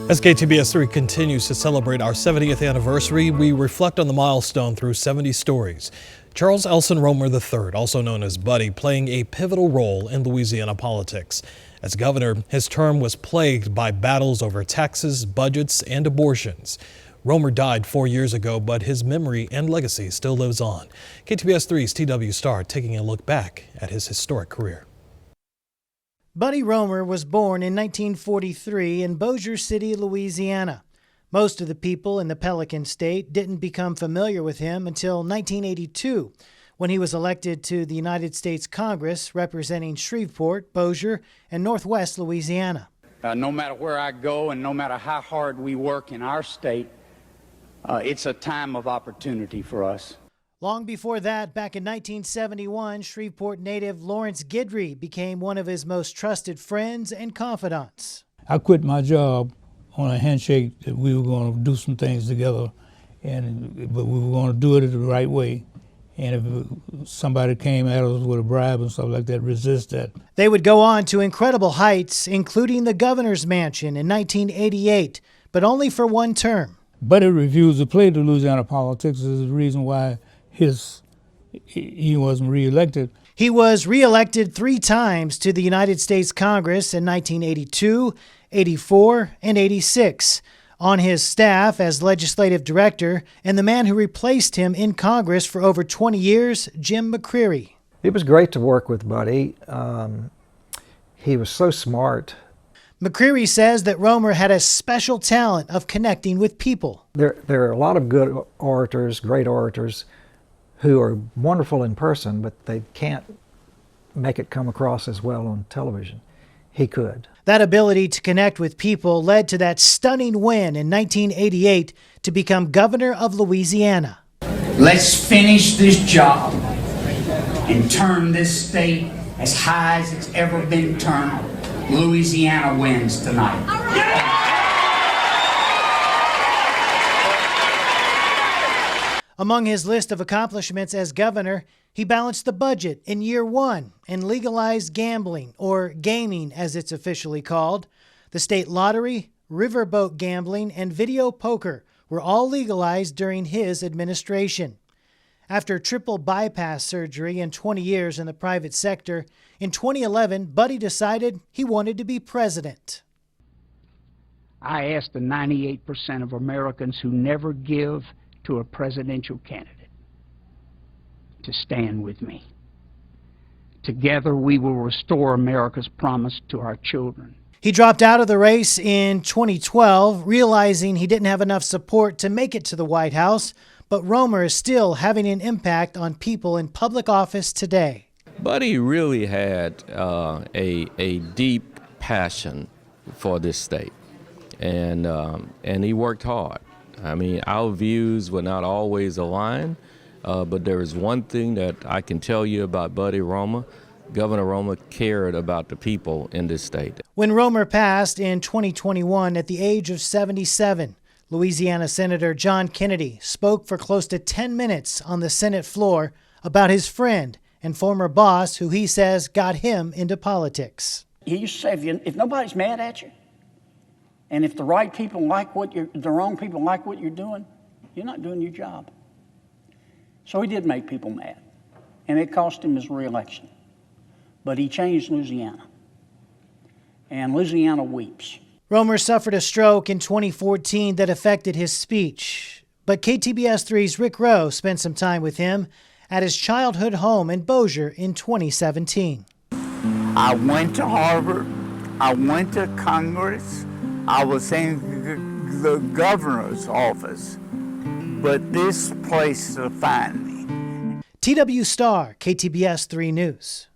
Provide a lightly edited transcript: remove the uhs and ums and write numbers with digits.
As KTBS3 continues to celebrate our 70th anniversary, we reflect on the milestone through 70 stories. Charles Elson Roemer III, also known as Buddy, playing a pivotal role in Louisiana politics. As governor, his term was plagued by battles over taxes, budgets, and abortions. Roemer died 4 years ago, but his memory and legacy still lives on. KTBS3's TW Star taking a look back at his historic career. Buddy Roemer was born in 1943 in Bossier City, Louisiana. Most of the people in the Pelican State didn't become familiar with him until 1982, when he was elected to the United States Congress representing Shreveport, Bossier, and Northwest Louisiana. No matter where I go and no matter how hard we work in our state, it's a time of opportunity for us. Long before that, back in 1971, Shreveport native Lawrence Guidry became one of his most trusted friends and confidants. I quit my job on a handshake that we were going to do some things together, but we were going to do it the right way. And if somebody came at us with a bribe and stuff like that, resist that. They would go on to incredible heights, including the governor's mansion in 1988, but only for one term. Buddy refused to play the Louisiana politics is the reason why he wasn't reelected. He was reelected 3 times to the United States Congress in 1982, 84, and 86. On his staff as legislative director, and the man who replaced him in Congress for over 20 years, Jim McCreary. It was great to work with Buddy. He was so smart. McCreary says that Roemer had a special talent of connecting with people. There are a lot of good orators, great orators, who are wonderful in person, but they can't make it come across as well on television. He could. That ability to connect with people led to that stunning win in 1988 to become governor of Louisiana. Let's finish this job and turn this state as high as it's ever been turned. Louisiana wins tonight. Among his list of accomplishments as governor, he balanced the budget in year 1 and legalized gambling, or gaming as it's officially called. The state lottery, riverboat gambling, and video poker were all legalized during his administration. After triple bypass surgery and 20 years in the private sector, in 2011, Buddy decided he wanted to be president. I asked the 98% of Americans who never give to a presidential candidate to stand with me. Together we will restore America's promise to our children. He dropped out of the race in 2012, realizing he didn't have enough support to make it to the White House, but Roemer is still having an impact on people in public office today. Buddy really had a deep passion for this state, and he worked hard. I mean, our views were not always aligned, but there is one thing that I can tell you about Buddy Roemer. Governor Roemer cared about the people in this state. When Roemer passed in 2021 at the age of 77, Louisiana Senator John Kennedy spoke for close to 10 minutes on the Senate floor about his friend and former boss who he says got him into politics. He used to say, if nobody's mad at you, and if the right people like the wrong people like what you're doing, you're not doing your job. So he did make people mad, and it cost him his reelection. But he changed Louisiana, and Louisiana weeps. Roemer suffered a stroke in 2014 that affected his speech, but KTBS3's Rick Rowe spent some time with him at his childhood home in Bossier in 2017. I went to Harvard, I went to Congress, I was in the governor's office, but this place defined me. TW Star, KTBS 3 News.